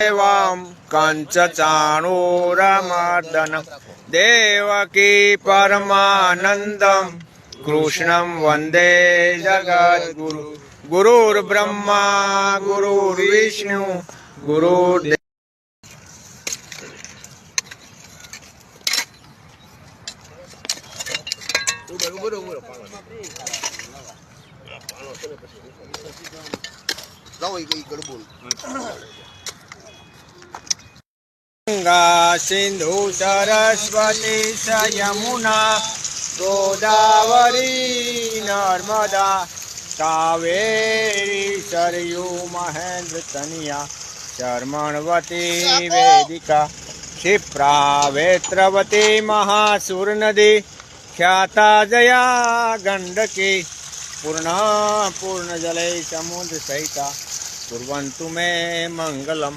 एवं कंचचाणूरमर्दन देवकी परमानंदम कृष्णं वंदे जगद्गुरु गुरुर्ब्रह्मा गुरुर्विष्णु गुरुर्देव। गंगा सिंधु सरस्वती स यमुना गोदावरी नर्मदा कावेरी सरयू महेंद्र तनिया शर्मणवती वेदिका क्षिप्रा वेत्रवती महासुर नदी ख्याता जया गंडकी पूर्ण जले समुद्र सहिता कुर्वन्तु मे मंगलम।